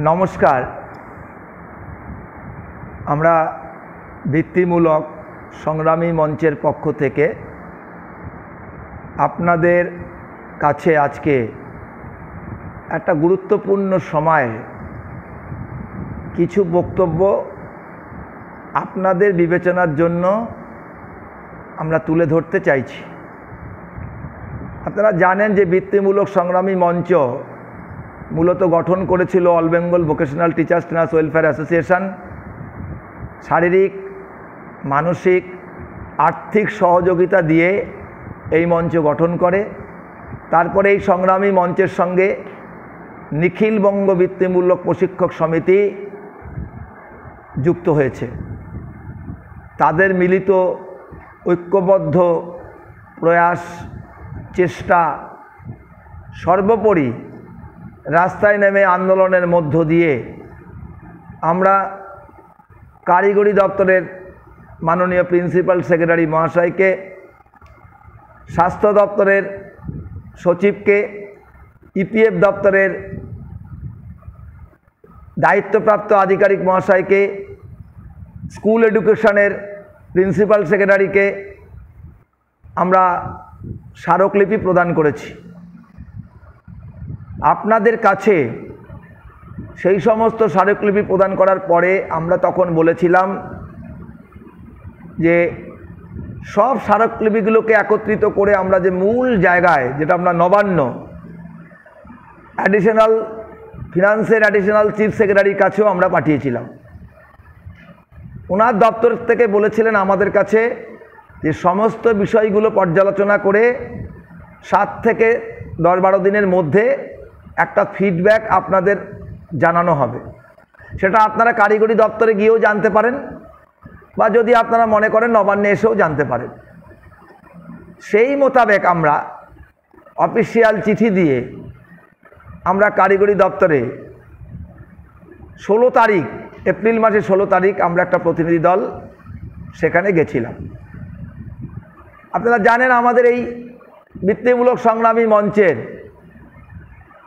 নমস্কার। আমরা বৃত্তিমূলক সংগ্রামী মঞ্চের পক্ষ থেকে আপনাদের কাছে আজকে একটা গুরুত্বপূর্ণ সময়ে কিছু বক্তব্য আপনাদের বিবেচনার জন্য আমরা তুলে ধরতে চাইছি। আপনারা জানেন যে বৃত্তিমূলক সংগ্রামী মঞ্চ মূলত গঠন করেছিল all Bengal vocational teachers trainers welfare association. শারীরিক, মানসিক, আর্থিক সহযোগিতা দিয়ে এই মঞ্চ গঠন করে। তারপরে এই সংগ্রামী মঞ্চের সঙ্গে নিখিল বঙ্গ বৃত্তিমূলক প্রশিক্ষক সমিতি যুক্ত হয়েছে। তাদের মিলিত ঐক্যবদ্ধ প্রয়াস, চেষ্টা, সর্বোপরি রাস্তায় নেমে আন্দোলনের মধ্য দিয়ে আমরা কারিগরি দপ্তরের মাননীয় প্রিন্সিপাল সেক্রেটারি মহাশয়কে, স্বাস্থ্য দপ্তরের সচিবকে, ইপিএফ দপ্তরের দায়িত্বপ্রাপ্ত আধিকারিক মহাশয়কে, স্কুল এডুকেশনের প্রিন্সিপাল সেক্রেটারিকে আমরা স্মারকলিপি প্রদান করেছি। আপনাদের কাছে সেই সমস্ত স্মারকলিপি প্রদান করার পরে আমরা তখন বলেছিলাম যে সব স্মারকলিপিগুলোকে একত্রিত করে আমরা যে মূল জায়গায়, যেটা আমরা নবান্ন অ্যাডিশনাল ফিনান্সের অ্যাডিশনাল চিফ সেক্রেটারির কাছেও আমরা পাঠিয়েছিলাম। ওনার দপ্তর থেকে বলেছিলেন আমাদের কাছে যে সমস্ত বিষয়গুলো পর্যালোচনা করে 7 থেকে 10-12 দিনের মধ্যে একটা ফিডব্যাক আপনাদের জানানো হবে। সেটা আপনারা কারিগরি দপ্তরে গিয়েও জানতে পারেন, বা যদি আপনারা মনে করেন নবান্নে এসেও জানতে পারেন। সেই মোতাবেক আমরা অফিসিয়াল চিঠি দিয়ে আমরা কারিগরি দপ্তরে 16 তারিখ, এপ্রিল মাসের 16 তারিখ আমরা একটা প্রতিনিধি দল সেখানে গেছিলাম। আপনারা জানেন আমাদের এই বৃত্তিমূলক সংগ্রামী মঞ্চের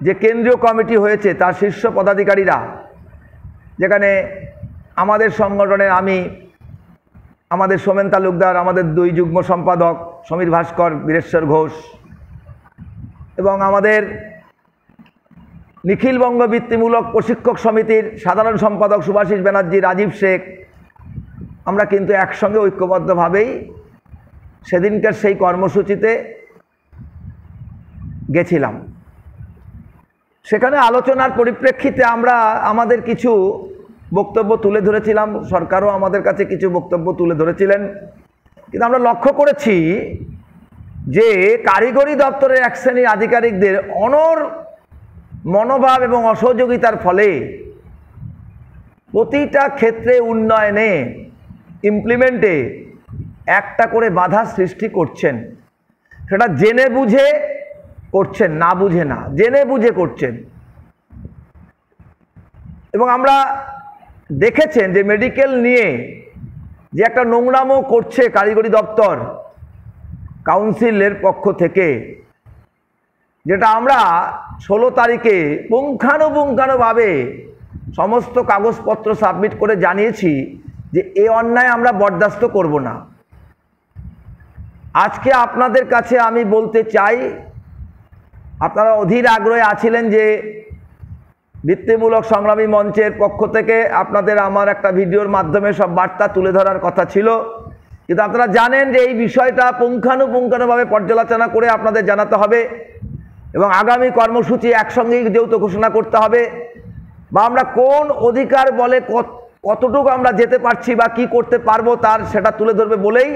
যে কেন্দ্রীয় কমিটি হয়েছে তার শীর্ষ পদাধিকারীরা, যেখানে আমাদের সংগঠনের আমি, আমাদের সোমেন তালুকদার, আমাদের 2 যুগ্ম সম্পাদক সমীর ভাস্কর, বীরেশ্বর ঘোষ, এবং আমাদের নিখিল বঙ্গ বৃত্তিমূলক প্রশিক্ষক সমিতির সাধারণ সম্পাদক সুভাষিস ব্যানার্জি, রাজীব শেখ, আমরা কিন্তু একসঙ্গে ঐক্যবদ্ধভাবেই সেদিনকার সেই কর্মসূচিতে গেছিলাম। সেখানে আলোচনার পরিপ্রেক্ষিতে আমরা আমাদের কিছু বক্তব্য তুলে ধরেছিলাম, সরকারও আমাদের কাছে কিছু বক্তব্য তুলে ধরেছিলেন। কিন্তু আমরা লক্ষ্য করেছি যে কারিগরি দপ্তরের এক শ্রেণীর আধিকারিকদের অনড় মনোভাব এবং অসহযোগিতার ফলে প্রতিটা ক্ষেত্রে উন্নয়নে, ইমপ্লিমেন্টে একটা করে বাধা সৃষ্টি করছেন। সেটা জেনে বুঝে করছেন, না বুঝে না, জেনে বুঝে করছেন। এবং আমরা দেখেছেন যে মেডিকেল নিয়ে যে একটা নোংরামো করছে কারিগরি দপ্তর কাউন্সিলের পক্ষ থেকে, যেটা আমরা 16 তারিখে পুঙ্খানুপুঙ্খানুভাবে সমস্ত কাগজপত্র সাবমিট করে জানিয়েছি যে এই অন্যায় আমরা বরদাস্ত করব না। আজকে আপনাদের কাছে আমি বলতে চাই, আপনারা অধীর আগ্রহে আছিলেন যে বৃত্তিমূলক সংগ্রামী মঞ্চের পক্ষ থেকে আপনাদের আমার একটা ভিডিওর মাধ্যমে সব বার্তা তুলে ধরার কথা ছিল। কিন্তু আপনারা জানেন যে এই বিষয়টা পুঙ্খানুপুঙ্খানুভাবে পর্যালোচনা করে আপনাদের জানাতে হবে, এবং আগামী কর্মসূচি একসঙ্গেই যেহেতু ঘোষণা করতে হবে, বা আমরা কোন অধিকার বলে কতটুকু আমরা যেতে পারছি বা কি করতে পারবো তার সেটা তুলে ধরবে বলেই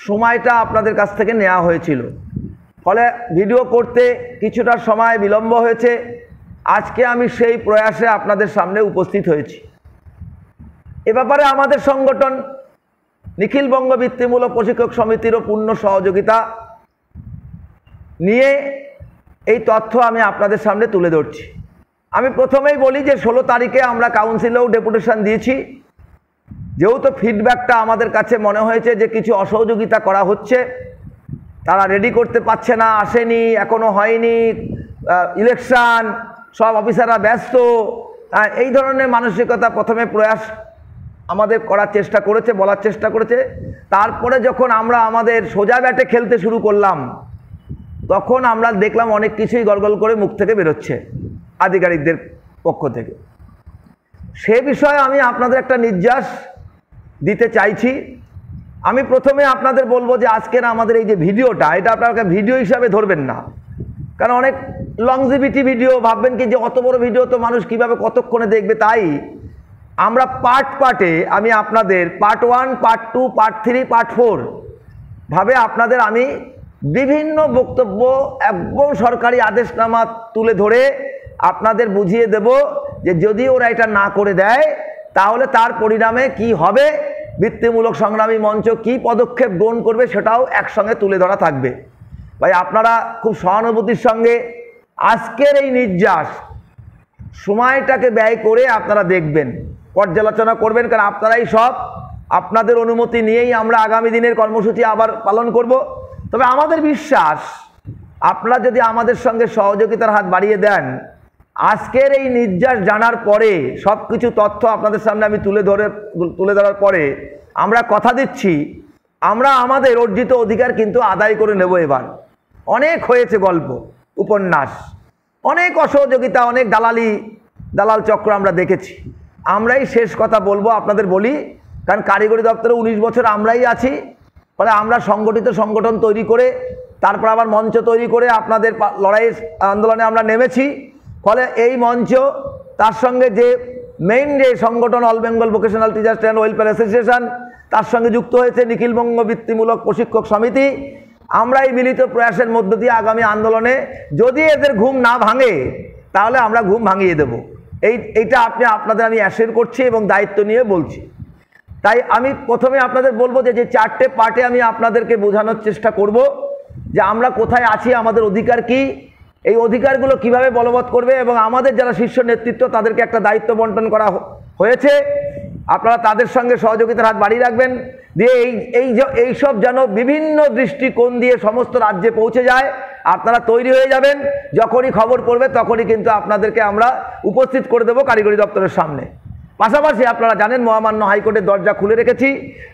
সময়টা আপনাদের কাছ থেকে নেওয়া হয়েছিল। ফলে ভিডিও করতে কিছুটা সময় বিলম্ব হয়েছে। আজকে আমি সেই প্রয়াসে আপনাদের সামনে উপস্থিত হয়েছি। এ ব্যাপারে আমাদের সংগঠন নিখিল বঙ্গ বৃত্তিমূলক প্রশিক্ষক সমিতিরও পূর্ণ সহযোগিতা নিয়ে এই তথ্য আমি আপনাদের সামনে তুলে ধরছি। আমি প্রথমেই বলি যে 16 তারিখে আমরা কাউন্সিলেও ডেপুটেশন দিয়েছি। যেহেতু ফিডব্যাকটা আমাদের কাছে মনে হয়েছে যে কিছু অসহযোগিতা করা হচ্ছে, তারা রেডি করতে পারছে না, আসেনি, এখনো হয়নি, ইলেকশন, সব অফিসাররা ব্যস্ত, এই ধরনের মানসিকতা প্রথমে প্রয়াস আমাদের করার চেষ্টা করেছে, বলার চেষ্টা করেছে। তারপরে যখন আমরা আমাদের সোজা ব্যাটে খেলতে শুরু করলাম, তখন আমরা দেখলাম অনেক কিছুই গলগল করে মুখ থেকে বেরোচ্ছে আধিকারিকদের পক্ষ থেকে। সে বিষয়ে আমি আপনাদের একটা নির্যাস দিতে চাইছি। আমি প্রথমে আপনাদের বলবো যে আজকের আমাদের এই যে ভিডিওটা, এটা আপনারা ভিডিও হিসাবে ধরবেন না, কারণ অনেক লংজিভিটি ভিডিও, ভাববেন কি যে অত বড় ভিডিও তো মানুষ কিভাবে কতক্ষণে দেখবে। তাই আমরা পার্টে আমি আপনাদের পার্ট 1, পার্ট 2, পার্ট 3, পার্ট 4 ভাবে আপনাদের আমি বিভিন্ন বক্তব্য এবং সরকারি আদেশনামা তুলে ধরে আপনাদের বুঝিয়ে দেব যে যদি ওরা এটা না করে দেয় তাহলে তার পরিণামে কি হবে, বৃত্তিমূলক সংগ্রামী মঞ্চ কি পদক্ষেপ গ্রহণ করবে সেটাও একসঙ্গে তুলে ধরা থাকবে। ভাই আপনারা খুব সহানুভূতির সঙ্গে আজকের এই নির্যাস সময়টাকে ব্যয় করে আপনারা দেখবেন, পর্যালোচনা করবেন, কারণ আপনারাই সব, আপনাদের অনুমতি নিয়েই আমরা আগামী দিনের কর্মসূচি আবার পালন করব। তবে আমাদের বিশ্বাস আপনারা যদি আমাদের সঙ্গে সহযোগিতার হাত বাড়িয়ে দেন, আজকের এই নির্যাস জানার পরে সব কিছু তথ্য আপনাদের সামনে আমি তুলে ধরার পরে আমরা কথা দিচ্ছি আমরা আমাদের অর্জিত অধিকার কিন্তু আদায় করে নেব। এবার অনেক হয়েছে গল্প, উপন্যাস, অনেক অসহযোগিতা, অনেক দালাল চক্র আমরা দেখেছি। আমরাই শেষ কথা বলবো, আপনাদের বলি, কারণ কারিগরি দপ্তরে 19 বছর আমরাই আছি। ফলে আমরা সংগঠিত সংগঠন তৈরি করে তারপর আবার মঞ্চ তৈরি করে আপনাদের লড়াই আন্দোলনে আমরা নেমেছি। ফলে এই মঞ্চ, তার সঙ্গে যে মেইন যে সংগঠন all Bengal vocational teachers and welfare association, তার সঙ্গে যুক্ত হয়েছে নিখিলবঙ্গ বৃত্তিমূলক প্রশিক্ষক সমিতি। আমরা এই মিলিত প্রয়াসের মধ্য দিয়ে আগামী আন্দোলনে যদি এদের ঘুম না ভাঙে তাহলে আমরা ঘুম ভাঙিয়ে দেব। এইটা আপনাদের আমি অ্যাসিওর করছি এবং দায়িত্ব নিয়ে বলছি। তাই আমি প্রথমে আপনাদের বলবো যে 4টে পার্টে আমি আপনাদেরকে বোঝানোর চেষ্টা করব যে আমরা কোথায় আছি, আমাদের অধিকার কি, এই অধিকারগুলো কিভাবে বলবৎ করবে, এবং আমাদের যারা শীর্ষ নেতৃত্ব তাদেরকে একটা দায়িত্ব বন্টন করা হয়েছে, আপনারা তাদের সঙ্গে সহযোগিতার হাত বাড়িয়ে রাখবেন। দিয়ে এইসব যেন বিভিন্ন দৃষ্টিকোণ দিয়ে সমস্ত রাজ্যে পৌঁছে যায়। আপনারা তৈরি হয়ে যাবেন, যখনই খবর পড়বে তখনই কিন্তু আপনাদেরকে আমরা উপস্থিত করে দেব কারিগরি দপ্তরের সামনে। পাশাপাশি আপনারা জানেন মহামান্য হাইকোর্টের দরজা খুলে রেখেছি,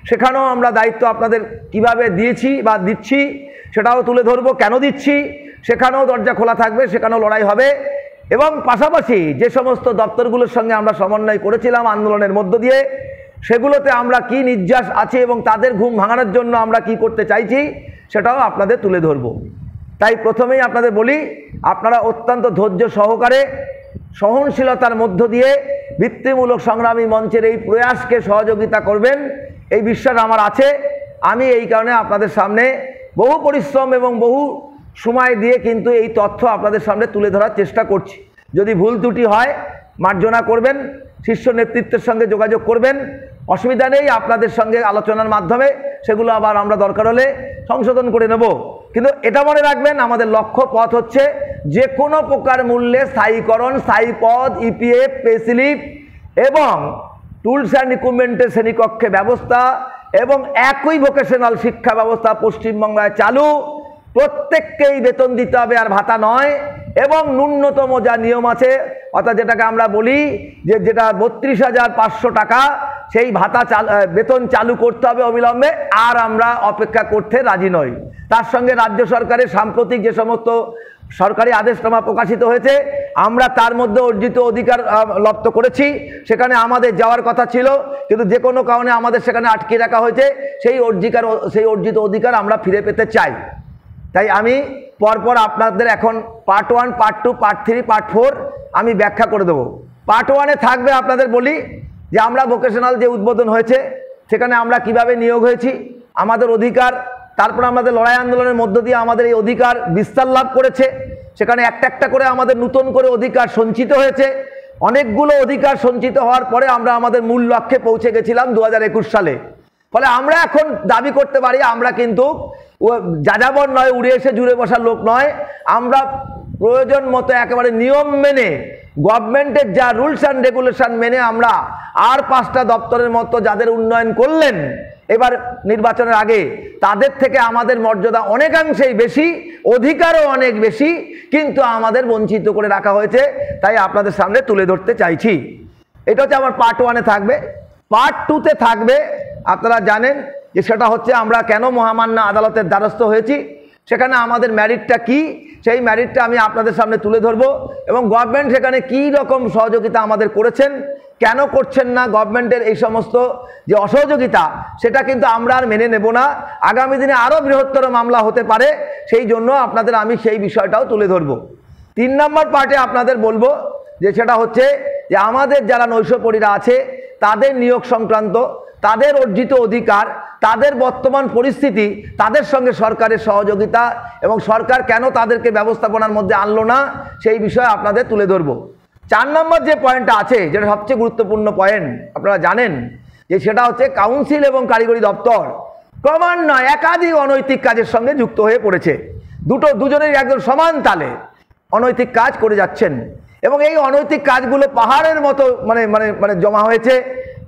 সেখানেও আমরা দায়িত্ব আপনাদের কিভাবে দিয়েছি বা দিচ্ছি সেটাও তুলে ধরবো, কেন দিচ্ছি, সেখানেও দরজা খোলা থাকবে, সেখানেও লড়াই হবে। এবং পাশাপাশি যে সমস্ত দপ্তরগুলোর সঙ্গে আমরা সমন্বয় করেছিলাম আন্দোলনের মধ্য দিয়ে, সেগুলোতে আমরা কি নির্যাস আছে এবং তাদের ঘুম ভাঙানোর জন্য আমরা কি করতে চাইছি সেটাও আপনাদের তুলে ধরব। তাই প্রথমেই আপনাদের বলি, আপনারা অত্যন্ত ধৈর্য সহকারে সহনশীলতার মধ্য দিয়ে বৃত্তিমূলক সংগ্রামী মঞ্চের এই প্রয়াসকে সহযোগিতা করবেন, এই বিশ্বাস আমার আছে। আমি এই কারণে আপনাদের সামনে বহু পরিশ্রম এবং বহু সময় দিয়ে কিন্তু এই তথ্য আপনাদের সামনে তুলে ধরার চেষ্টা করছি। যদি ভুল ত্রুটি হয় মার্জনা করবেন, শীর্ষ নেতৃত্বের সঙ্গে যোগাযোগ করবেন, অসুবিধা নেই। আপনাদের সঙ্গে আলোচনার মাধ্যমে সেগুলো আবার আমরা দরকার হলে সংশোধন করে নেব। কিন্তু এটা মনে রাখবেন, আমাদের লক্ষ্য পথ হচ্ছে যে কোনো প্রকার মূল্যে স্থায়ীকরণ, স্থায়ী পদ, ইপিএফ, পে স্লিপ এবং টুলস অ্যান্ড ইকুইপমেন্টের শ্রেণীকক্ষে ব্যবস্থা এবং একই ভোকেশনাল শিক্ষা ব্যবস্থা পশ্চিমবঙ্গে চালু, প্রত্যেককেই বেতন দিতে হবে আর ভাতা নয়, এবং ন্যূনতম যা নিয়ম আছে অর্থাৎ যেটাকে আমরা বলি যেটা 32,500 টাকা, সেই ভাতা বেতন চালু করতে হবে অবিলম্বে, আর আমরা অপেক্ষা করতে রাজি নই। তার সঙ্গে রাজ্য সরকারের সাম্প্রতিক যে সমস্ত সরকারি আদেশনামা প্রকাশিত হয়েছে, আমরা তার মধ্যে অর্জিত অধিকার লপ্ত করেছি। সেখানে আমাদের যাওয়ার কথা ছিল, কিন্তু যে কোনো কারণে আমাদের সেখানে আটকে রাখা হয়েছে। সেই অর্জিত অধিকার আমরা ফিরে পেতে চাই। তাই আমি পরপর আপনাদের এখন পার্ট 1, পার্ট 2, পার্ট 3, পার্ট 4 আমি ব্যাখ্যা করে দেবো। পার্ট 1-এ থাকবে আপনাদের বলি যে আমরা ভোকেশনাল যে উদ্বোধন হয়েছে সেখানে আমরা কিভাবে নিয়োগ হয়েছি, আমাদের অধিকার, তারপর আমাদের লড়াই আন্দোলনের মধ্য দিয়ে আমাদের এই অধিকার বিস্তার লাভ করেছে, সেখানে একটা একটা করে আমাদের নতুন করে অধিকার সঞ্চিত হয়েছে। অনেকগুলো অধিকার সঞ্চিত হওয়ার পরে আমরা আমাদের মূল লক্ষ্যে পৌঁছে গেছিলাম 2021 সালে। ফলে আমরা এখন দাবি করতে পারি আমরা কিন্তু যাযাবর নয়, উড়ে এসে জুড়ে বসার লোক নয়। আমরা প্রয়োজন মতো একেবারে নিয়ম মেনে, গভর্নমেন্টের যা রুলস অ্যান্ড রেগুলেশন মেনে আমরা আর 5টা দপ্তরের মতো যাদের উন্নয়ন করলেন এবার নির্বাচনের আগে, তাদের থেকে আমাদের মর্যাদা অনেকাংশেই বেশি, অধিকারও অনেক বেশি। কিন্তু আমাদের বঞ্চিত করে রাখা হয়েছে, তাই আপনাদের সামনে তুলে ধরতে চাইছি। এটা হচ্ছে আমার পার্ট 1-এ থাকবে। পার্ট 2-তে থাকবে, আপনারা জানেন যে সেটা হচ্ছে আমরা কেন মহামান্য আদালতের দ্বারস্থ হয়েছি, সেখানে আমাদের ম্যারিটটা কি, সেই ম্যারিটটা আমি আপনাদের সামনে তুলে ধরবো, এবং গভর্নমেন্ট সেখানে কী রকম সহযোগিতা আমাদের করেছেন, কেন করছেন না, গভর্নমেন্টের এই সমস্ত যে অসহযোগিতা সেটা কিন্তু আমরা আর মেনে নেব না। আগামী দিনে আরও বৃহত্তর মামলা হতে পারে, সেই জন্য আপনাদের আমি সেই বিষয়টাও তুলে ধরবো। 3 নম্বর পার্টে আপনাদের বলবো যে সেটা হচ্ছে যে আমাদের যারা নৈশপরীরা আছে তাদের নিয়োগ সংক্রান্ত, তাদের অর্জিত অধিকার, তাদের বর্তমান পরিস্থিতি, তাদের সঙ্গে সরকারের সহযোগিতা এবং সরকার কেন তাদেরকে ব্যবস্থাপনার মধ্যে আনলো না, সেই বিষয়ে আপনাদের তুলে ধরবো। 4 নম্বর যে পয়েন্টটা আছে, যেটা সবচেয়ে গুরুত্বপূর্ণ পয়েন্ট, আপনারা জানেন যে সেটা হচ্ছে কাউন্সিল এবং কারিগরি দপ্তর ক্রমান্বয়ে একাধিক অনৈতিক কাজের সঙ্গে যুক্ত হয়ে পড়েছে। দুজনের একদম সমান তালে অনৈতিক কাজ করে যাচ্ছেন, এবং এই অনৈতিক কাজগুলো পাহাড়ের মতো মানে জমা হয়েছে।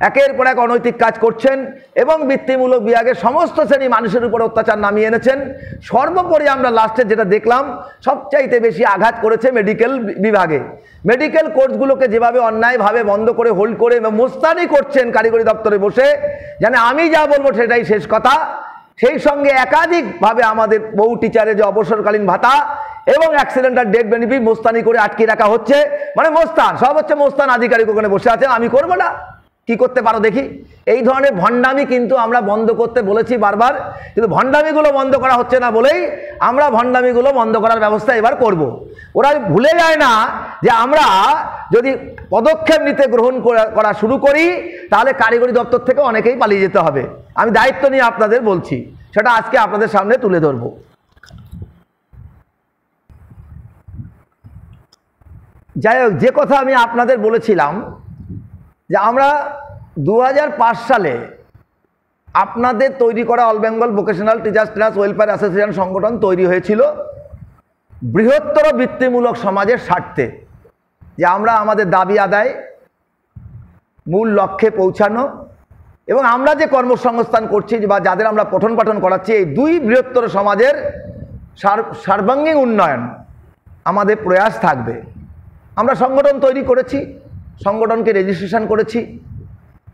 একের পর এক অনৈতিক কাজ করছেন এবং বৃত্তিমূলক বিভাগের সমস্ত শ্রেণী মানুষের উপর অত্যাচার নামিয়ে এনেছেন। সর্বোপরি আমরা লাস্টে যেটা দেখলাম, সবচাইতে বেশি আঘাত করেছে মেডিকেল বিভাগে। মেডিকেল কোর্সগুলোকে যেভাবে অন্যায়ভাবে বন্ধ করে হোল্ড করে মোস্তানি করছেন কারিগরি দপ্তরে বসে, জানে আমি যা বলবো সেটাই শেষ কথা। সেই সঙ্গে একাধিকভাবে আমাদের বহু টিচারের যে অবসরকালীন ভাতা এবং অ্যাক্সিডেন্টাল ডেথ বেনিফিট মোস্তানি করে আটকে রাখা হচ্ছে। মানে মোস্তান, সব হচ্ছে মোস্তান আধিকারিক ওখানে বসে আছে, আমি করবো না, কি করতে পারো দেখি। এই ধরনের ভণ্ডামি কিন্তু আমরা বন্ধ করতে বলেছি বারবার, কিন্তু ভণ্ডামিগুলো বন্ধ করা হচ্ছে না বলেই আমরা ভণ্ডামিগুলো বন্ধ করার ব্যবস্থা এবার করব। ওরা ভুলে যায় না যে আমরা যদি পদক্ষেপ নিতে গ্রহণ করা শুরু করি তাহলে কারিগরি দপ্তর থেকে অনেকেই পালিয়ে যেতে হবে। আমি দায়িত্ব নিয়ে আপনাদের বলছি, সেটা আজকে আপনাদের সামনে তুলে ধরব। যাই হোক, যে কথা আমি আপনাদের বলেছিলাম যে আমরা 2005 সালে আপনাদের তৈরি করা all Bengal vocational teachers trainers welfare association সংগঠন তৈরি হয়েছিল বৃহত্তর বৃত্তিমূলক সমাজের স্বার্থে, যে আমরা আমাদের দাবি আদায়, মূল লক্ষ্যে পৌঁছানো এবং আমরা যে কর্মসংস্থান করছি বা যাদের আমরা পঠন পাঠন করাচ্ছি, এই দুই বৃহত্তর সমাজের সর্বাঙ্গীন উন্নয়ন আমাদের প্রয়াস থাকবে। আমরা সংগঠন তৈরি করেছি, সংগঠনকে রেজিস্ট্রেশন করেছি,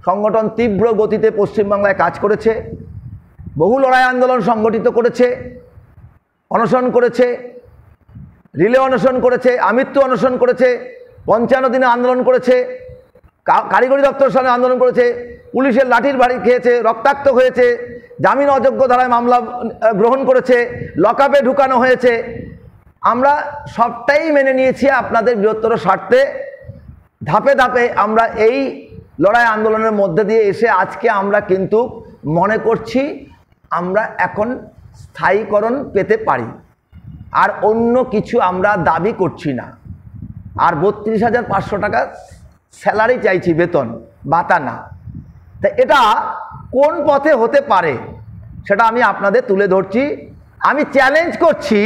সংগঠন তীব্র গতিতে পশ্চিমবাংলায় কাজ করেছে, বহু লড়াই আন্দোলন সংগঠিত করেছে, অনশন করেছে, রিলে অনশন করেছে, আমৃত্যু অনশন করেছে, 55 দিনে আন্দোলন করেছে, কারিগরি দপ্তরের সামনে আন্দোলন করেছে, পুলিশের লাঠির বাড়ি খেয়েছে, রক্তাক্ত হয়েছে, জামিন অযোগ্য ধারায় মামলা গ্রহণ করেছে, লকআপে ঢুকানো হয়েছে। আমরা সবটাই মেনে নিয়েছি আপনাদের বৃহত্তর স্বার্থে। ধাপে ধাপে আমরা এই লড়াই আন্দোলনের মধ্যে দিয়ে এসে আজকে আমরা কিন্তু মনে করছি আমরা এখন স্থায়ীকরণ পেতে পারি, আর অন্য কিছু আমরা দাবি করছি না। আর 32,500 টাকা স্যালারি চাইছি, বেতন ভাতা না। তা এটা কোন পথে হতে পারে সেটা আমি আপনাদের তুলে ধরছি। আমি চ্যালেঞ্জ করছি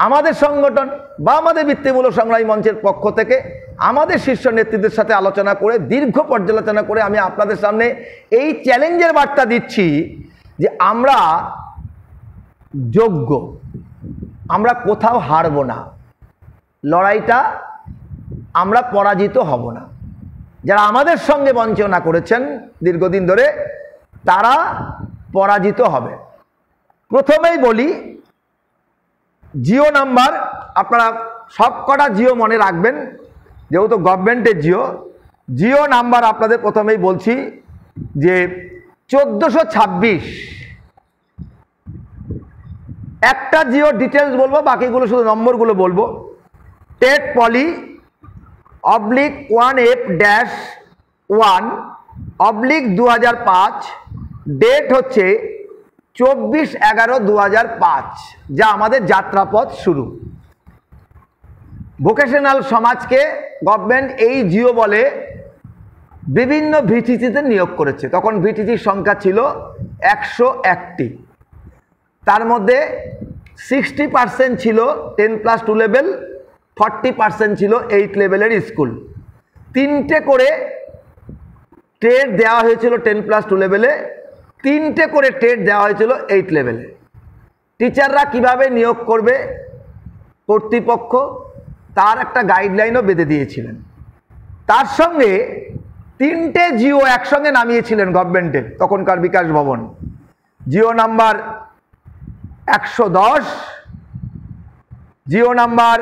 আমাদের সংগঠন বা আমাদের বৃত্তিমূলক সংগ্রামী মঞ্চের পক্ষ থেকে আমাদের শীর্ষ নেতৃত্বের সাথে আলোচনা করে, দীর্ঘ পর্যালোচনা করে আমি আপনাদের সামনে এই চ্যালেঞ্জের বার্তা দিচ্ছি যে আমরা যোগ্য, আমরা কোথাও হারবো না, লড়াইটা আমরা পরাজিত হব না। যারা আমাদের সঙ্গে বঞ্চনা করেছেন দীর্ঘদিন ধরে তারা পরাজিত হবে। প্রথমেই বলি, জিও নাম্বার, আপনারা সব কটা জিও মনে রাখবেন যেহেতু গভর্নমেন্টের জিও নাম্বার আপনাদের প্রথমেই বলছি যে 1426। একটা জিও ডিটেলস বলবো, বাকিগুলো শুধু নম্বরগুলো বলবো। টেট পলি /1F-1/2005, ডেট হচ্ছে 24/11/2005, যা আমাদের যাত্রাপথ শুরু। ভোকেশনাল সমাজকে গভর্নমেন্ট এই জিও বলে বিভিন্ন ভিটিসিতে নিয়োগ করেছে। তখন ভিটিসির সংখ্যা ছিল 101টি, তার মধ্যে 60% ছিল 10+2 লেভেল, 40% ছিল 8 লেভেলের স্কুল। 3টে করে ট্রেড দেওয়া হয়েছিল 10+2 লেভেলে, 3টে করে ট্রেড দেওয়া হয়েছিল 8 লেভেলে। টিচাররা কিভাবে নিয়োগ করবে কর্তৃপক্ষ তার একটা গাইডলাইনও বেঁধে দিয়েছিলেন। তার সঙ্গে 3টে জিও একসঙ্গে নামিয়েছিলেন গভর্নমেন্টের তখনকার বিকাশ ভবন। Jio number 110, Jio number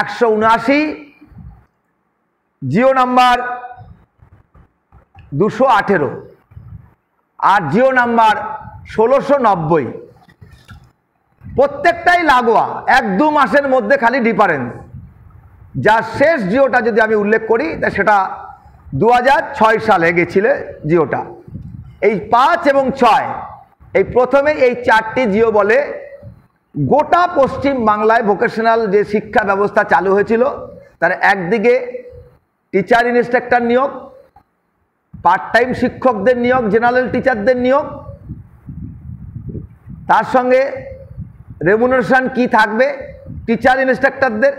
179, Jio number 218 আর জিও নাম্বার 1690। প্রত্যেকটাই লাগোয়া, 1-2 মাসের মধ্যে খালি ডিফারেন্স। যার শেষ জিওটা যদি আমি উল্লেখ করি তা সেটা 2006 সালে গেছিলে জিওটা। এই 5 এবং 6 এই প্রথমে এই 4টি জিও বলে গোটা পশ্চিম বাংলায় ভোকেশনাল যে শিক্ষা ব্যবস্থা চালু হয়েছিল তার একদিকে টিচার ইনস্ট্রাক্টর নিয়োগ, পার্ট টাইম শিক্ষকদের নিয়োগ, জেনারেল টিচারদের নিয়োগ, তার সঙ্গে রেমুনারেশন কি থাকবে টিচার ইনস্ট্রাক্টরদের,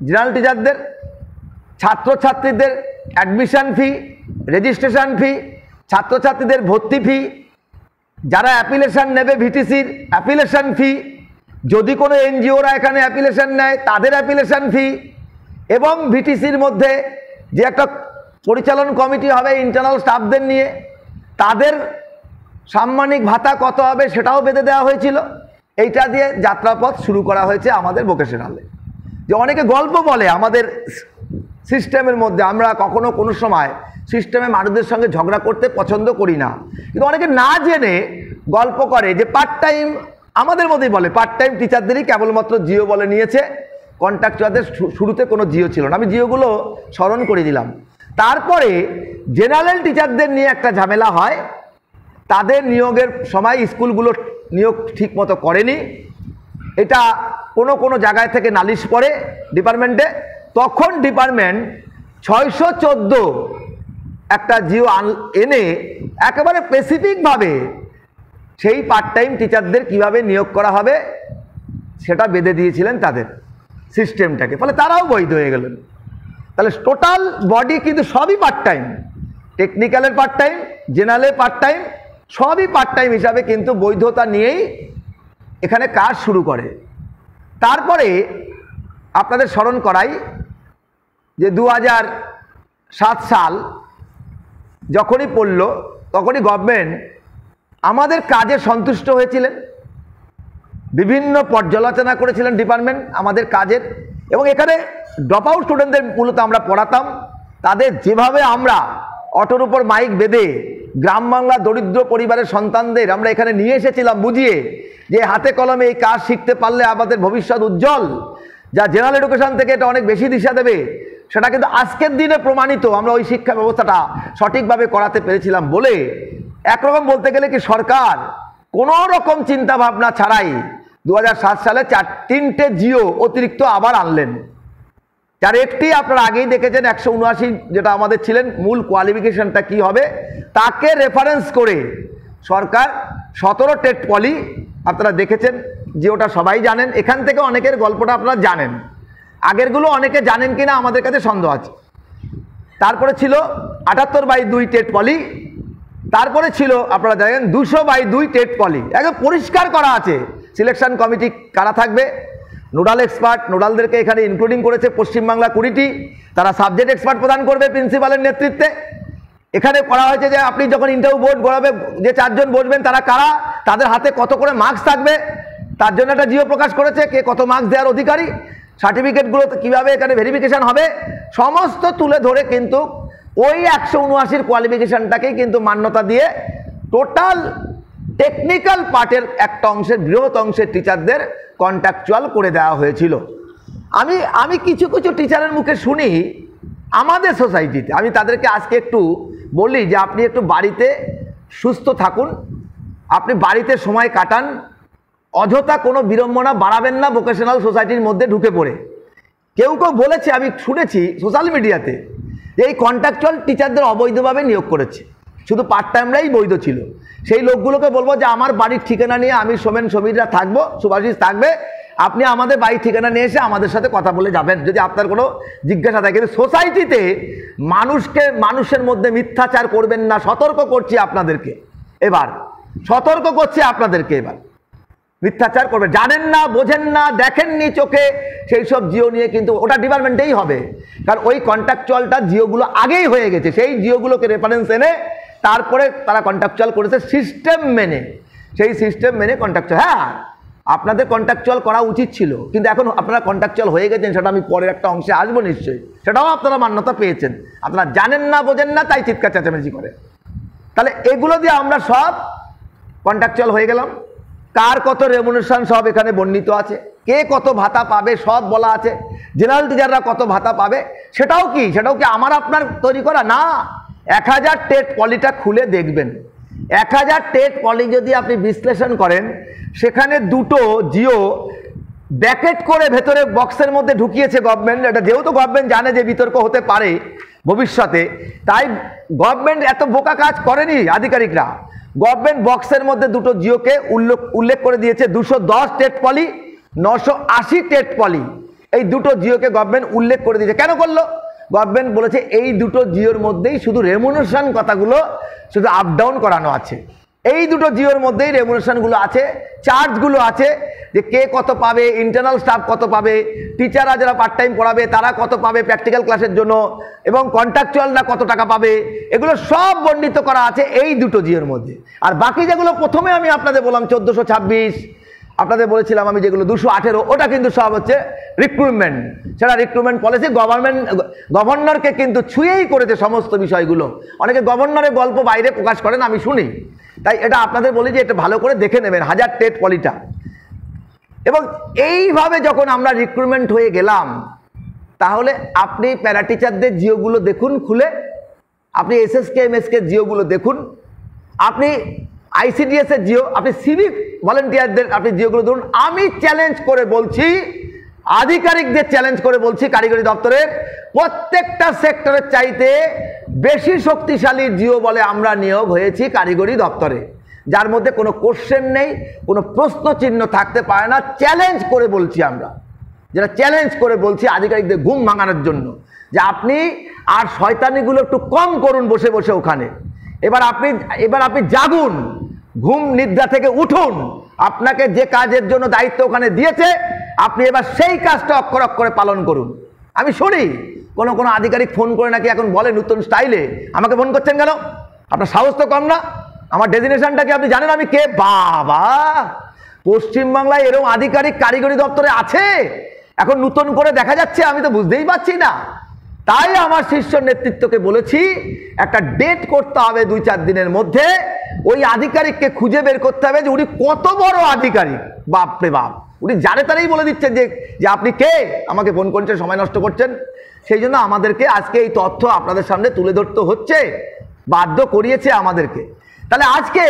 জেনারেল টিচারদের, ছাত্রছাত্রীদের অ্যাডমিশন ফি, রেজিস্ট্রেশন ফি, ছাত্রছাত্রীদের ভর্তি ফি, যারা অ্যাপ্লিকেশন নেবে ভিটিসির অ্যাপ্লিকেশন ফি, যদি কোনো এনজিওরা এখানে অ্যাপ্লিকেশন নেয় তাদের অ্যাপ্লিকেশন ফি, এবং ভিটিসির মধ্যে যে একটা পরিচালন কমিটি হবে ইন্টারনাল স্টাফদের নিয়ে তাদের সাম্মানিক ভাতা কত হবে সেটাও বেঁধে দেওয়া হয়েছিল। এইটা দিয়ে যাত্রাপথ শুরু করা হয়েছে আমাদের ভোকেশনালে। যে অনেকে গল্প বলে আমাদের সিস্টেমের মধ্যে, আমরা কখনো কোনো সময় সিস্টেমে মানুষদের সঙ্গে ঝগড়া করতে পছন্দ করি না, কিন্তু অনেকে না জেনে গল্প করে যে পার্ট টাইম, আমাদের মধ্যেই বলে পার্ট টাইম টিচারদেরই কেবলমাত্র জিও বলে নিয়েছে, কন্ট্রাক্টরদের শুরুতে কোনো জিও ছিল না। আমি জিওগুলো স্মরণ করে দিলাম। তারপরে জেনারেল টিচারদের নিয়ে একটা ঝামেলা হয়, তাদের নিয়োগের সময় স্কুলগুলো নিয়োগ ঠিক মতো করেনি, এটা কোনো জায়গায় থেকে নালিশ করে ডিপার্টমেন্টে, তখন ডিপার্টমেন্ট 614 একটা জিও এনে একেবারে স্পেসিফিকভাবে সেই পার্ট টাইম টিচারদের কিভাবে নিয়োগ করা হবে সেটা বেঁধে দিয়েছিলেন তাদের সিস্টেমটাকে, ফলে তারাও বৈধ হয়ে গেলেন। তাহলে টোটাল বডি কিন্তু সবই পার্ট টাইম, টেকনিক্যালের পার্ট টাইম, জেনারেলের পার্ট টাইম, সবই পার্ট টাইম হিসাবে কিন্তু বৈধতা নিয়েই এখানে কাজ শুরু করে। তারপরে আপনাদের স্মরণ করাই যে 2007 সাল যখনই পড়ল তখনই গভর্নমেন্ট আমাদের কাজে সন্তুষ্ট হয়েছিলেন, বিভিন্ন পর্যালোচনা করেছিলেন ডিপার্টমেন্ট আমাদের কাজের, এবং এখানে ড্রপ আউট স্টুডেন্টদের মূলত আমরা পড়াতাম। তাদের যেভাবে আমরা অটোর উপর মাইক বেঁধে গ্রাম বাংলা দরিদ্র পরিবারের সন্তানদের আমরা এখানে নিয়ে এসেছিলাম বুঝিয়ে, যে হাতে কলমে এই কাজ শিখতে পারলে আমাদের ভবিষ্যৎ উজ্জ্বল, যা জেনারেল এডুকেশন থেকে এটা অনেক বেশি দিশা দেবে, সেটা কিন্তু আজকের দিনে প্রমাণিত। আমরা ওই শিক্ষা ব্যবস্থাটা সঠিকভাবে করাতে পেরেছিলাম বলে একরকম বলতে গেলে কি সরকার কোনো রকম চিন্তা ভাবনা ছাড়াই 2007 সালে 3টে জিও অতিরিক্ত আবার আনলেন। যার একটি আপনারা আগেই দেখেছেন 179 যেটা আমাদের ছিলেন, মূল কোয়ালিফিকেশনটা কি হবে তাকে রেফারেন্স করে সরকার 17 টেট পলি আপনারা দেখেছেন, জিওটা সবাই জানেন, এখান থেকে অনেকের গল্পটা আপনারা জানেন, আগেরগুলো অনেকে জানেন কিনা আমাদের কাছে সন্দেহ আছে। তারপরে ছিল 78/2 টেট পলি, তারপরে ছিল আপনারা জানেন 200/2 টেট পলি, একদম পরিষ্কার করা আছে সিলেকশন কমিটি কারা থাকবে, নোডাল এক্সপার্ট, নোডালদেরকে এখানে ইনক্লুডিং করেছে পশ্চিমবাংলা 20টি, তারা সাবজেক্ট এক্সপার্ট প্রদান করবে প্রিন্সিপালের নেতৃত্বে। এখানে করা হয়েছে যে আপনি যখন ইন্টারভিউ বোর্ড গড়াবে যে 4 জন বসবেন তারা কারা, তাদের হাতে কত করে মার্কস থাকবে, তার জন্য একটা জিও প্রকাশ করেছে, কে কত মার্কস দেওয়ার অধিকারী, সার্টিফিকেটগুলো কীভাবে এখানে ভেরিফিকেশান হবে, সমস্ত তুলে ধরে কিন্তু ওই 179 কোয়ালিফিকেশানটাকেই কিন্তু মান্যতা দিয়ে টোটাল টেকনিক্যাল পার্টের একটা অংশের বৃহৎ অংশের টিচারদের কন্ট্রাকচুয়াল করে দেওয়া হয়েছিল। আমি কিছু কিছু টিচারের মুখে শুনি আমাদের সোসাইটিতে, আমি তাদেরকে আজকে একটু বলি যে আপনি একটু বাড়িতে সুস্থ থাকুন, আপনি বাড়িতে সময় কাটান, অযথা কোনো বিড়ম্বনা বাড়াবেন না ভোকেশনাল সোসাইটির মধ্যে ঢুকে পড়ে। কেউ কেউ বলেছে, আমি শুনেছি সোশ্যাল মিডিয়াতে, যে এই কন্ট্রাকচুয়াল টিচারদের অবৈধভাবে নিয়োগ করেছে, শুধু পার্ট টাইমরাই বৈধ ছিল। সেই লোকগুলোকে বলবো যে আমার বাড়ির ঠিকানা নিয়ে আমি সোমেন সমীররা থাকবো, সুভাষিস থাকবে, আপনি আমাদের বাড়ির ঠিকানা নিয়ে এসে আমাদের সাথে কথা বলে যাবেন যদি আপনার কোনো জিজ্ঞাসা থাকে। কিন্তু সোসাইটিতে মানুষের মধ্যে মিথ্যাচার করবেন না, সতর্ক করছি আপনাদেরকে, এবার সতর্ক করছি আপনাদেরকে। এবার মিথ্যাচার করবে, জানেন না, বোঝেন না, দেখেননি চোখে, সেই সব জিও নিয়ে কিন্তু ওটা ডিপার্টমেন্টেই হবে, কারণ ওই কন্ট্রাকচুয়ালটা জিওগুলো আগেই হয়ে গেছে, সেই জিওগুলোকে রেফারেন্স এনে তারপরে তারা কন্ট্রাকচুয়াল করেছে সিস্টেম মেনে, সেই সিস্টেম মেনে কন্ট্রাকচুয়াল। হ্যাঁ, আপনাদের কন্ট্রাকচুয়াল করা উচিত ছিল, কিন্তু এখন আপনারা কন্ট্রাকচুয়াল হয়ে গেছেন, সেটা আমি পরের একটা অংশে আসবো নিশ্চয়ই, সেটাও আপনারা মান্যতা পেয়েছেন, আপনারা জানেন না, বোঝেন না, তাই চিৎকার চেঁচামেচি করে। তাহলে এগুলো দিয়ে আমরা সব কন্ট্রাকচুয়াল হয়ে গেলাম। কার কত রেমুনেশন সব এখানে বর্ণিত আছে, কে কত ভাতা পাবে সব বলা আছে, জেনারেল টিচাররা কত ভাতা পাবে সেটাও কি আমার আপনার তৈরি করা না। 1000 টেট পলিটা খুলে দেখবেন, 1000 টেট পলি যদি আপনি বিশ্লেষণ করেন, সেখানে দুটো জিও ব্যাকেট করে ভেতরে বক্সের মধ্যে ঢুকিয়েছে গভর্নমেন্ট। এটা যেহেতু গভর্নমেন্ট জানে যে বিতর্ক হতে পারে ভবিষ্যতে, তাই গভর্নমেন্ট এত বোকা কাজ করেনি আধিকারিকরা। গভর্নমেন্ট বক্সের মধ্যে দুটো জিওকে উল্লেখ করে দিয়েছে, 210 টেট পলি, 980 টেট পলি, এই দুটো জিওকে গভর্নমেন্ট উল্লেখ করে দিয়েছে। কেন করলো? গভর্নমেন্ট বলেছে এই দুটো জিওর মধ্যেই শুধু রেমুনেশন কথাগুলো শুধু আপ ডাউন করানো আছে, এই দুটো জিওর মধ্যেই রেমুনেশনগুলো আছে, চার্জগুলো আছে, যে কে কত পাবে, ইন্টারনাল স্টাফ কত পাবে, টিচাররা যারা পার্ট টাইম পড়াবে তারা কত পাবে প্র্যাকটিক্যাল ক্লাসের জন্য, এবং কন্ট্রাকচুয়ালরা কত টাকা পাবে, এগুলো সব বর্ণিত করা আছে এই দুটো জিওর মধ্যে। আর বাকি যেগুলো প্রথমে আমি আপনাদের বললাম 1426, আপনাদের বলেছিলাম আমি যেগুলো 218, ওটা কিন্তু সব হচ্ছে রিক্রুটমেন্ট, সেটা রিক্রুটমেন্ট পলিসি, গভর্নরকে কিন্তু ছুঁয়েই করেছে সমস্ত বিষয়গুলো। অনেকে গভর্নরের গল্প বাইরে প্রকাশ করেন, আমি শুনি, তাই এটা আপনাদের বলি যে এটা ভালো করে দেখে নেবেন 1000 টেট পলিটা। এবং এইভাবে যখন আমরা রিক্রুটমেন্ট হয়ে গেলাম, তাহলে আপনি প্যারা টিচারদের জিওগুলো দেখুন খুলে, আপনি এসএসকে এমএসকে জিওগুলো দেখুন, আপনি আইসিডিএস এর জিও, আপনি সিভিক ভলেন্টিয়ারদের আপনি জিওগুলো ধরুন। আমি চ্যালেঞ্জ করে বলছি, আধিকারিকদের চ্যালেঞ্জ করে বলছি, কারিগরি দপ্তরের প্রত্যেকটা সেক্টরের চাইতে বেশি শক্তিশালী জিও বলে আমরা নিয়োগ হয়েছি কারিগরি দপ্তরে, যার মধ্যে কোনো কোশ্চেন নেই, কোনো প্রশ্ন চিহ্ন থাকতে পারে না। চ্যালেঞ্জ করে বলছি আমরা, যেটা চ্যালেঞ্জ করে বলছি আধিকারিকদের ঘুম ভাঙানোর জন্য, যে আপনি আর শয়তানিগুলো একটু কম করুন বসে বসে ওখানে, এবার আপনি জাগুন, ঘুম নিদ্রা থেকে উঠুন, আপনাকে যে কাজের জন্য দায়িত্ব ওখানে দিয়েছে আপনি এবার সেই কাজটা অক্ষর অক্ষরে পালন করুন। আমি শুনি কোনো আধিকারিক ফোন করে নাকি এখন বলে নতুন স্টাইলে, আমাকে ফোন করছেন কেন, আপনার সাহস তো কম না, আমার ডেজিনেশনটা কি আপনি জানেন আমি কে? বাবা, পশ্চিমবাংলায় এরকম আধিকারিক কারিগরি দপ্তরে আছে এখন নতুন করে দেখা যাচ্ছে, আমি তো বুঝতেই পারছি না। তাই আমার শীর্ষ নেতৃত্বকে বলেছি একটা ডেট করতে হবে 2-4 দিনের মধ্যে, ওই আধিকারিককে খুঁজে বের করতে হবে যে উনি কত বড় আধিকারিক। বাপরে বাপ, উনি জানে তারাই বলে দিচ্ছেন যে আপনি কে, আমাকে ফোন করছেন, সময় নষ্ট করছেন। সেই জন্য আমাদেরকে আজকে এই তথ্য আপনাদের সামনে তুলে ধরতে হচ্ছে, বাধ্য করিয়েছে আমাদেরকে। তাহলে আজকে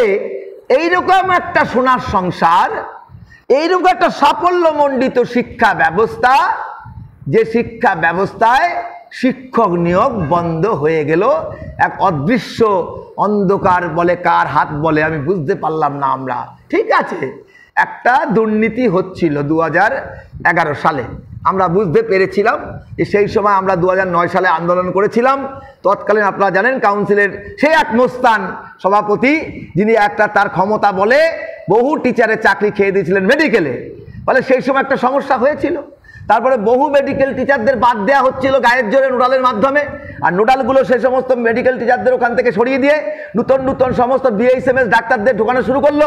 এইরকম একটা সোনার সংসার, এইরকম একটা সাফল্যমণ্ডিত শিক্ষা ব্যবস্থা, যে শিক্ষা ব্যবস্থায় শিক্ষক নিয়োগ বন্ধ হয়ে গেল, এক অদৃশ্য অন্ধকার বলে কার হাত বলে আমি বুঝতে পারলাম না। আমরা ঠিক আছে, একটা দুর্নীতি হচ্ছিল 2011 সালে, আমরা বুঝতে পেরেছিলাম যে সেই সময় আমরা 2009 সালে আন্দোলন করেছিলাম। তৎকালীন আপনারা জানেন কাউন্সিলের সেই এক মোস্তান সভাপতি, যিনি একটা তার ক্ষমতা বলে বহু টিচারের চাকরি খেয়ে দিয়েছিলেন মেডিকেলে, ফলে সেই সময় একটা সমস্যা হয়েছিল। তারপরে বহু মেডিকেল টিচারদের বাদ দেওয়া হচ্ছিল গায়ের জোরে নোডালের মাধ্যমে, আর নোডালগুলো সেই সমস্ত মেডিকেল টিচারদের ওখান থেকে সরিয়ে দিয়ে নতুন সমস্ত বিএইচএমএস ডাক্তারদের ঢোকানো শুরু করলো,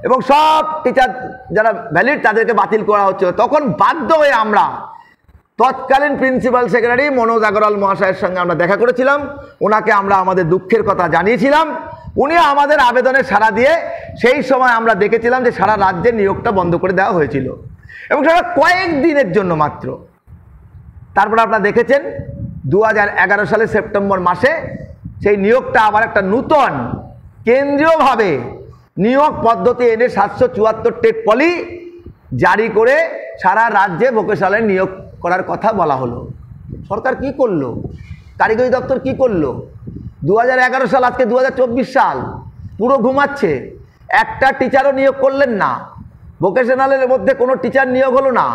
এবং সব টিচার যারা ভ্যালিড তাদেরকে বাতিল করা হচ্ছিল। তখন বাধ্য হয়ে আমরা তৎকালীন প্রিন্সিপাল সেক্রেটারি মনোজ আগরওয়াল মহাশয়ের সঙ্গে আমরা দেখা করেছিলাম, ওনাকে আমরা আমাদের দুঃখের কথা জানিয়েছিলাম, উনি আমাদের আবেদনে সাড়া দিয়ে সেই সময় আমরা দেখেছিলাম যে সারা রাজ্যে নিয়োগটা বন্ধ করে দেওয়া হয়েছিল, এবং সেটা কয়েকদিনের জন্য মাত্র। তারপর আপনারা দেখেছেন 2011 সালে সেপ্টেম্বর মাসে সেই নিয়োগটা আবার একটা নূতন কেন্দ্রীয়ভাবে নিয়োগ পদ্ধতি এনে 774 টেট পলি জারি করে সারা রাজ্যে ভোকেশনালে নিয়োগ করার কথা বলা হলো। সরকার কি করলো, কারিগরি দপ্তর কি করলো? 2011 সাল, আজকে 2024 সাল, পুরো ঘুমাচ্ছে। একটা টিচারও নিয়োগ করলেন না, ভোকেশনালের মধ্যে কোনো টিচার নিয়োগ হলো না।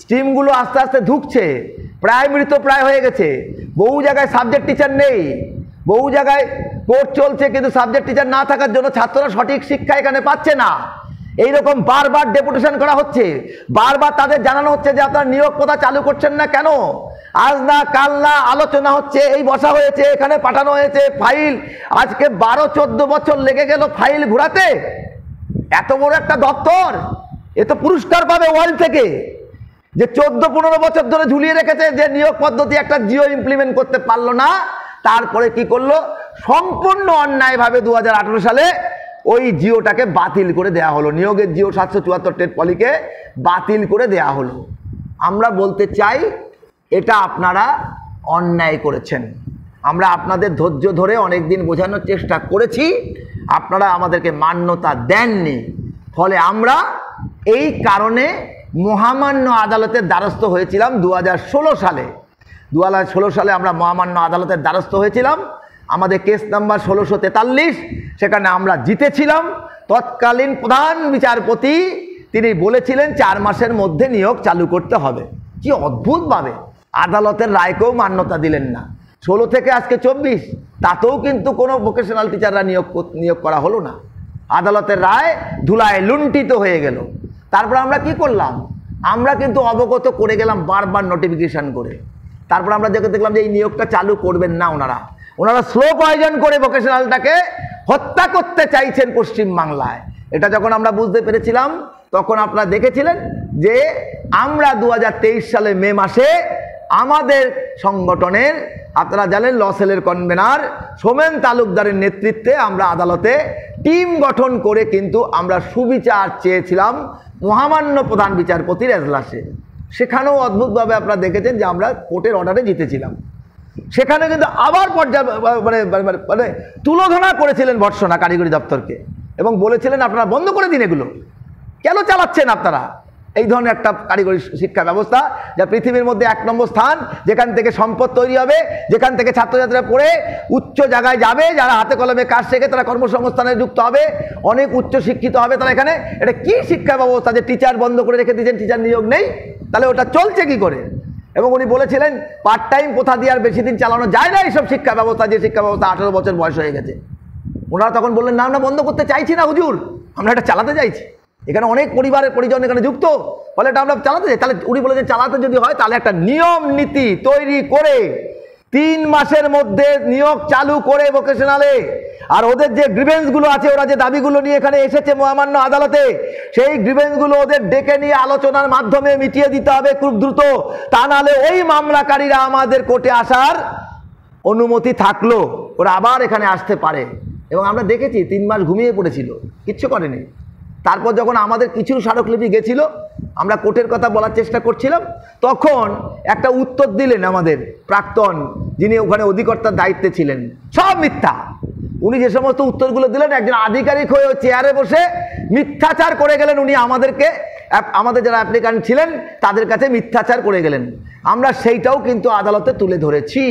স্ট্রিমগুলো আস্তে আস্তে ঢুকছে, প্রাইমারি তো প্রায় হয়ে গেছে, বহু জায়গায় সাবজেক্ট টিচার নেই, বহু জায়গায় কোর্স চলছে, কিন্তু সাবজেক্ট টিচার না থাকার জন্য ছাত্ররা সঠিক শিক্ষা এখানে পাচ্ছে না। এইরকম বারবার ডেপুটেশন করা হচ্ছে, বারবার তাদের জানানো হচ্ছে যে আপনারা নিয়োগ প্রথা চালু করছেন না কেন। আজ না কাল না আলোচনা হচ্ছে, এই বসা হয়েছে, এখানে পাঠানো হয়েছে ফাইল। আজকে 12-14 বছর লেগে গেল ফাইল ঘোরাতে। এত বড় একটা দপ্তর, এ তো পুরস্কার পাবে ওয়ার্ল্ড থেকে, যে 14-15 বছর ধরে ঝুলিয়ে রেখেছে, যে নিয়োগ পদ্ধতি একটা জিও ইমপ্লিমেন্ট করতে পারলো না। তারপরে কি করলো, সম্পূর্ণ অন্যায়ভাবে 2018 সালে ওই জিওটাকে বাতিল করে দেয়া হলো, নিয়োগের জিও 774 টেট পলিকে বাতিল করে দেয়া হলো। আমরা বলতে চাই এটা আপনারা অন্যায় করেছেন। আমরা আপনাদের ধৈর্য ধরে অনেক দিন বোঝানোর চেষ্টা করেছি, আপনারা আমাদেরকে মান্যতা দেননি। ফলে আমরা এই কারণে মহামান্য আদালতের দ্বারস্থ হয়েছিলাম 2016 সালে। 2016 সালে আমরা মহামান্য আদালতের দ্বারস্থ হয়েছিলাম। আমাদের কেস নাম্বার 1643, সেখানে আমরা জিতেছিলাম। তৎকালীন প্রধান বিচারপতি তিনি বলেছিলেন 4 মাসের মধ্যে নিয়োগ চালু করতে হবে। কি অদ্ভুতভাবে আদালতের রায়কেও মান্যতা দিলেন না। 16 থেকে আজকে 24, তাতেও কিন্তু কোনো ভোকেশনাল টিচাররা নিয়োগ করা হলো না। আদালতের রায় ধুলায় লুণ্ঠিত হয়ে গেল। তারপর আমরা কি করলাম, আমরা কিন্তু অবগত করে গেলাম বারবার নোটিফিকেশন করে। তারপর আমরা দেখলাম যে এই নিয়োগটা চালু করবেন না ওনারা স্লো পয়জন করে ভোকেশনালটাকে হত্যা করতে চাইছেন পশ্চিমবাংলায়। এটা যখন আমরা বুঝতে পেরেছিলাম, তখন আপনারা দেখেছিলেন যে আমরা 2023 সালে মে মাসে আমাদের সংগঠনের, আপনারা জানেন ল সেলের কনভেনার সোমেন তালুকদারের নেতৃত্বে আমরা আদালতে টিম গঠন করে কিন্তু আমরা সুবিচার চেয়েছিলাম মহামান্য প্রধান বিচারপতির এজলাসে। সেখানেও অদ্ভুতভাবে আপনারা দেখেছেন যে আমরা কোর্টের অর্ডারে জিতেছিলাম। সেখানে কিন্তু আবার মানে তুলোধনা করেছিলেন ভর্ৎসনা কারিগরি দপ্তরকে এবং বলেছিলেন আপনারা বন্ধ করে দিন, এগুলো কেন চালাচ্ছেন আপনারা এই ধরনের একটা কারিগরি শিক্ষা ব্যবস্থা, যা পৃথিবীর মধ্যে 1 নম্বর স্থান, যেখান থেকে সম্পদ তৈরি হবে, যেখান থেকে ছাত্রছাত্রীরা পড়ে উচ্চ জায়গায় যাবে, যারা হাতে কলমে কাজ শেখে তারা কর্মসংস্থানে যুক্ত হবে, অনেক উচ্চ শিক্ষিত হবে তারা। এখানে এটা কি শিক্ষা ব্যবস্থা যে টিচার বন্ধ করে রেখে দিয়েছেন, টিচার নিয়োগ নেই, তাহলে ওটা চলছে কি করে? এবং উনি বলেছিলেন পার্ট টাইম প্রথা দিয়ে আর বেশি দিন চালানো যায় না এইসব শিক্ষা ব্যবস্থা, যে শিক্ষা ব্যবস্থা 18 বছর বয়স হয়ে গেছে। ওনারা তখন বললেন না, আমরা বন্ধ করতে চাইছি না হুজুর, আমরা এটা চালাতে চাইছি, এখানে অনেক পরিবারের পরিজন এখানে যুক্ত, ফলে এটা আমরা চালাতে চাই। তাহলে উনি বলেছেন চালাতে যদি হয় তাহলে একটা নিয়ম নীতি তৈরি করে 3 মাসের মধ্যে নিয়োগ চালু করে ভোকেশনালে, আর ওদের যে গ্রিভেন্সগুলো আছে, ওরা যে দাবিগুলো নিয়ে এখানে এসেছে মহামান্য আদালতে, সেই গ্রিভেন্সগুলো ওদের ডেকে নিয়ে আলোচনার মাধ্যমে মিটিয়ে দিতে হবে খুব দ্রুত। তা নাহলে ওই মামলাকারীরা আমাদের কোর্টে আসার অনুমতি থাকলো ওরা আবার এখানে আসতে পারে। এবং আমরা দেখেছি 3 মাস ঘুমিয়ে পড়েছিল, কিচ্ছু করেনি। তারপর যখন আমাদের কিছু স্মারকলিপি গেছিল, আমরা কোর্টের কথা বলার চেষ্টা করছিলাম, তখন একটা উত্তর দিলেন আমাদের প্রাক্তন, যিনি ওখানে অধিকর্তার দায়িত্বে ছিলেন, সব মিথ্যা। উনি যে সমস্ত উত্তরগুলো দিলেন, একজন আধিকারিক হয়ে চেয়ারে বসে মিথ্যাচার করে গেলেন। উনি আমাদের যারা অ্যাপ্লিকান্ট ছিলেন তাদের কাছে মিথ্যাচার করে গেলেন। আমরা সেইটাও কিন্তু আদালতে তুলে ধরেছি।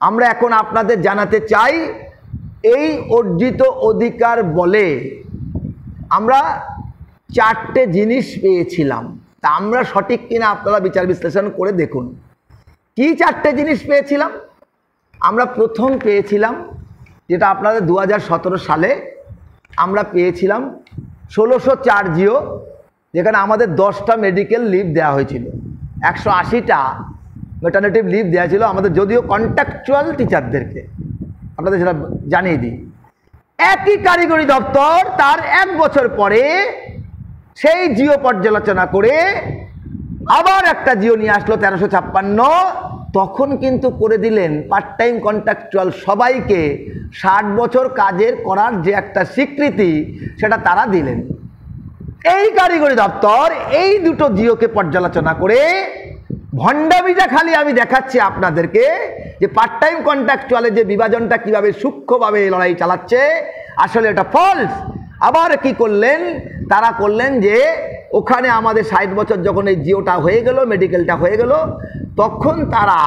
আমরা এখন আপনাদের জানাতে চাই, এই অর্জিত অধিকার বলে আমরা 4টে জিনিস পেয়েছিলাম। তা আমরা সঠিক কিনা আপনারা বিচার বিশ্লেষণ করে দেখুন। কি 4টে জিনিস পেয়েছিলাম? আমরা প্রথম পেয়েছিলাম, যেটা আপনাদের 2017 সালে আমরা পেয়েছিলাম 1604 জিও, যেখানে আমাদের 10টা মেডিকেল লিভ দেওয়া হয়েছিল, 180টা মেটারনিটি লিভ দেওয়া ছিল আমাদের, যদিও কন্ট্রাকচুয়াল টিচারদেরকে। আপনাদের সেটা জানিয়ে দিই, একই কারিগরি দপ্তর তার 1 বছর পরে সেই জিও পর্যালোচনা করে আবার একটা জিও নিয়ে আসলো 1356। তখন কিন্তু করে দিলেন পার্ট টাইম কন্ট্রাকচুয়াল সবাইকে 60 বছর কাজের করার যে একটা স্বীকৃতি, সেটা তারা দিলেন। এই কারিগরি দপ্তর এই দুটো জিওকে পর্যালোচনা করে ভণ্ডামিটা খালি আমি দেখাচ্ছি আপনাদেরকে, যে পার্ট টাইম কন্ট্রাকচুয়ালের যে বিভাজনটা কিভাবে সূক্ষ্মভাবে লড়াই চালাচ্ছে, আসলে এটা ফলস। আবার কি করলেন তারা, করলেন যে ওখানে আমাদের 60 বছর যখন এই জিওটা হয়ে গেল, মেডিকেলটা হয়ে গেল, তখন তারা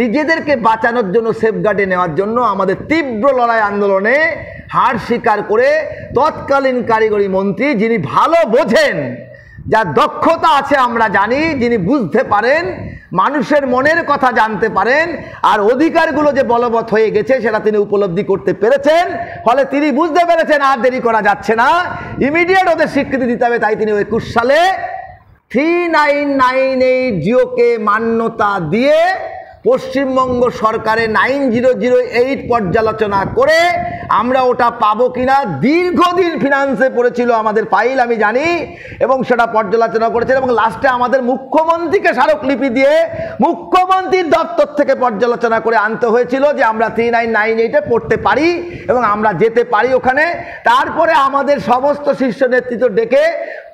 নিজেদেরকে বাঁচানোর জন্য, সেফগার্ডে নেওয়ার জন্য আমাদের তীব্র লড়াই আন্দোলনে হার স্বীকার করে তৎকালীন কারিগরি মন্ত্রী, যিনি ভালো বোঝেন যার দক্ষতা আছে আমরা জানি, যিনি বুঝতে পারেন, মানুষের মনের কথা জানতে পারেন, আর অধিকারগুলো যে বলবৎ হয়ে গেছে সেটা তিনি উপলব্ধি করতে পেরেছেন। ফলে তিনি বুঝতে পেরেছেন আর দেরি করা যাচ্ছে না, ইমিডিয়েট ওদের স্বীকৃতি দিতে হবে। তাই তিনি 21 সালে 3998 জিওকে মান্যতা দিয়ে পশ্চিমবঙ্গ সরকারের 9008 পর্যালোচনা করে আমরা ওটা পাবো কিনা, দীর্ঘদিন ফিনান্সে পড়েছিল আমাদের ফাইল আমি জানি, এবং সেটা পর্যালোচনা করেছিল এবং লাস্টে আমাদের মুখ্যমন্ত্রীকে স্মারকলিপি দিয়ে মুখ্যমন্ত্রীর দপ্তর থেকে পর্যালোচনা করে আনতে হয়েছিল যে আমরা 3998-এ পড়তে পারি এবং আমরা যেতে পারি ওখানে। তারপরে আমাদের সমস্ত শীর্ষ নেতৃত্ব ডেকে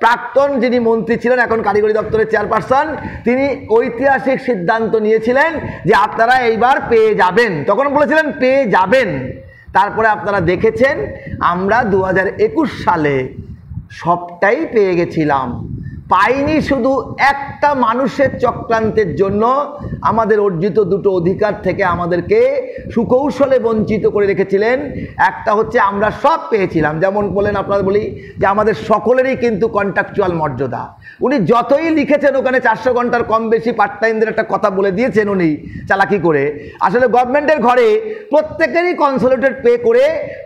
প্রাক্তন যিনি মন্ত্রী ছিলেন, এখন কারিগরি দপ্তরের চেয়ারপারসন, তিনি ঐতিহাসিক সিদ্ধান্ত নিয়েছিলেন যে আপনারা এইবার পেয়ে যাবেন। তখন বলেছিলেন পেয়ে যাবেন। তারপরে আপনারা দেখেছেন আমরা 2021 সালে সবটাই পেয়ে গেছিলাম। পাইনি শুধু একটা মানুষের চক্রান্তের জন্য আমাদের অর্জিত দুটো অধিকার থেকে আমাদেরকে সুকৌশলে বঞ্চিত করে রেখেছিলেন। একটা হচ্ছে আমরা সব পেয়েছিলাম, যেমন বলেন আপনারা বলি যে আমাদের সকলেরই কিন্তু কন্ট্রাকচুয়াল মর্যাদা। উনি যতই লিখেছেন ওখানে 400 ঘন্টার কম বেশি পার্ট টাইমদের একটা কথা বলে দিয়েছেন উনি চালাকি করে। আসলে গভর্নমেন্টের ঘরে প্রত্যেকেরই কনসোলিডেটেড পে করে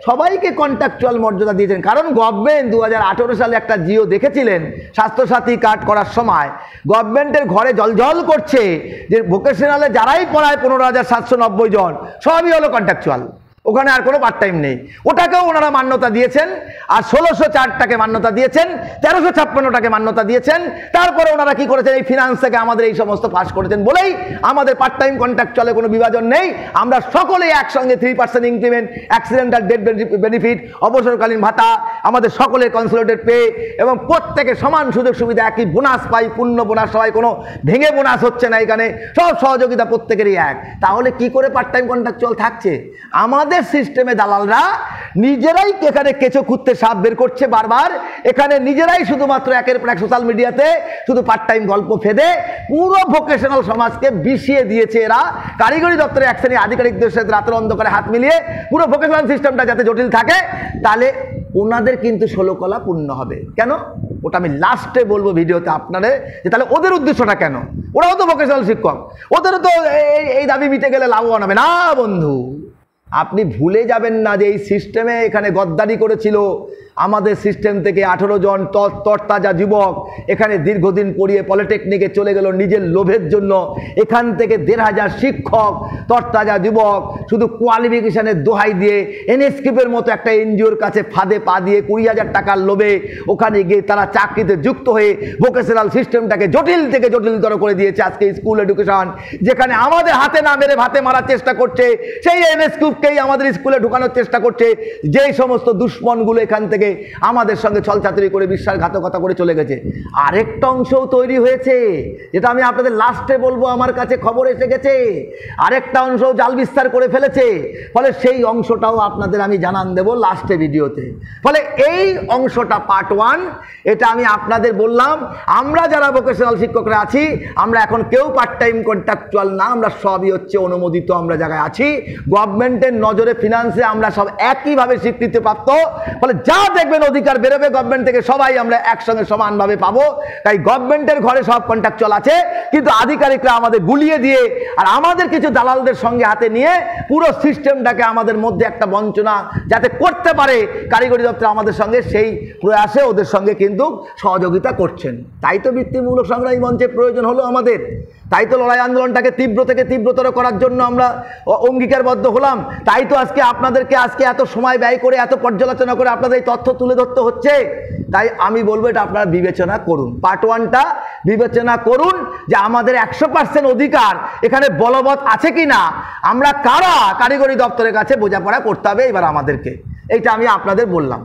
সবাইকে কন্ট্রাকচুয়াল মর্যাদা দিয়েছেন। কারণ গভর্নমেন্ট 2018 সালে একটা জিও দেখেছিলেন স্বাস্থ্যসাথী কার্ড করার সময়, গভর্নমেন্টের ঘরে জলজল করছে যে ভোকেশনালে যারাই পড়ায় 15,790 জন সবই হলো কন্ট্রাকচুয়াল, ওখানে আর কোনো পার্ট টাইম নেই। ওটাকেও ওনারা মান্যতা দিয়েছেন। আর 1604টাকে মান্যতা দিয়েছেন, 1356টাকে মান্যতা দিয়েছেন। তারপরে ওনারা কি করেছেন, এই ফিনান্স থেকে আমাদের এই সমস্ত পাস করেছেন বলেই আমাদের পার্ট টাইম কন্ট্রাকচুয়ালে কোনো বিভাজন নেই। আমরা সকলেই একসঙ্গে 3% ইনক্রিমেন্ট, অ্যাক্সিডেন্টাল ডেথ বেনিফিট, অবসরকালীন ভাতা, আমাদের সকলের কনসোলিডেটেড পে এবং প্রত্যেকে সমান সুযোগ সুবিধা, একই বোনাস পাই, পূর্ণ বোনাস, সবাই কোনো ভেঙে বোনাস হচ্ছে না এখানে, সব সহযোগিতা প্রত্যেকেরই এক। তাহলে কি করে পার্ট টাইম কন্ট্রাকচুয়াল থাকছে? আমাদের সিস্টেমে দালালরা নিজেরাই এখানে কেঁচো খুঁড়তে সাপ বের করছে বারবার। এখানে নিজেরাই শুধুমাত্র একের পর এক সোশ্যাল মিডিয়াতে শুধু পার্ট টাইম গল্প ফেদে পুরো ভোকেশনাল সমাজকে বিষিয়ে দিয়েছে এরা। কারিগরি দপ্তরে এক শ্রেণী আধিকারিকদের সাথে রাতের অন্ধকারে হাত মিলিয়ে পুরো ভোকেশনাল সিস্টেমটা যাতে জটিল থাকে, তাহলে ওনাদের কিন্তু 16 কলা পূর্ণ হবে। কেন? ওটা আমি লাস্টে বলবো ভিডিওতে আপনাদের, যে তাহলে ওদের উদ্দেশ্যটা কেন। ওরাও তো ভোকেশনাল শিক্ষক, ওদেরও তো এই দাবি মিটে গেলে লাভবান হবে না বন্ধু। আপনি ভুলে যাবেন না যে এই সিস্টেমে এখানে গদ্দারি করেছিল আমাদের সিস্টেম থেকে 18 জন তরতাজা যুবক এখানে দীর্ঘদিন পড়িয়ে পলিটেকনিকে চলে গেল নিজের লোভের জন্য। এখান থেকে 1500 শিক্ষক তরতাজা যুবক শুধু কোয়ালিফিকেশনের দোহাই দিয়ে এনএসকিপের মতো একটা এনজিওর কাছে ফাঁদে পা দিয়ে 20,000 টাকার লোভে ওখানে গিয়ে তারা চাকরিতে যুক্ত হয়ে ভোকেশনাল সিস্টেমটাকে জটিল থেকে জটিলতর করে দিয়েছে। আজকে স্কুল এডুকেশন যেখানে আমাদের হাতে না মেরে ভাতে মারার চেষ্টা করছে, সেই এনএসকিপকেই আমাদের স্কুলে ঢুকানোর চেষ্টা করছে। যেই সমস্ত দুশ্মনগুলো এখান থেকে আমাদের সঙ্গে ছলচাতুরি করে বিশ্বাসঘাতকতা করে চলে গেছে। আরেকটা অংশও তৈরি হয়েছে, যেটা আমি আপনাদের লাস্টে বলবো, আমার কাছে খবর এসে গেছে। আরেকটা অংশও জাল বিস্তার করে ফেলেছে। ফলে সেই অংশটাও আপনাদের আমি জানান দেব লাস্টে ভিডিওতে। ফলে এই অংশটা পার্ট 1, এটা আমি আপনাদের বললাম। আমরা যারা ভোকেশনাল শিক্ষকরা আছি, আমরা এখন কেউ পার্ট টাইম কন্ট্রাকচুয়াল না, আমরা সবই হচ্ছে অনুমোদিত আমরা জায়গায় আছি। গভর্নমেন্টের নজরে ফিনান্সে আমরা সব একইভাবে স্বীকৃতিপ্রাপ্ত। ফলে যা দেখবেন অধিকার বেরোবে গভর্নমেন্ট থেকে সবাই আমরা একসঙ্গে সমানভাবে পাবো। তাই গভর্নমেন্টের ঘরে সব কন্ট্রাকচুয়াল আছে, কিন্তু আধিকারিকরা আমাদের গুলিয়ে দিয়ে আর আমাদের কিছু দালালদের সঙ্গে হাতে নিয়ে পুরো সিস্টেমটাকে আমাদের মধ্যে একটা বঞ্চনা যাতে করতে পারে কারিগরি দপ্তর আমাদের সঙ্গে সেই প্রয়াসে ওদের সঙ্গে কিন্তু সহযোগিতা করছেন। তাই তো বৃত্তিমূলক সংগ্রামী মঞ্চের প্রয়োজন হলো আমাদের। তাই তো লড়াই আন্দোলনটাকে তীব্র থেকে তীব্রতর করার জন্য আমরা অঙ্গীকারবদ্ধ হলাম। তাই তো আজকে আপনাদেরকে এত সময় ব্যয় করে এত পর্যালোচনা করে আপনাদের এই তথ্য তুলে ধরতে হচ্ছে। তাই আমি বলবো এটা আপনারা বিবেচনা করুন, পার্ট 1টা বিবেচনা করুন যে আমাদের 100% অধিকার এখানে বলবৎ আছে কিনা, আমরা কারা কারিগরি দপ্তরের কাছে বোঝাপড়া করতে হবে এবার আমাদেরকে। এইটা আমি আপনাদের বললাম।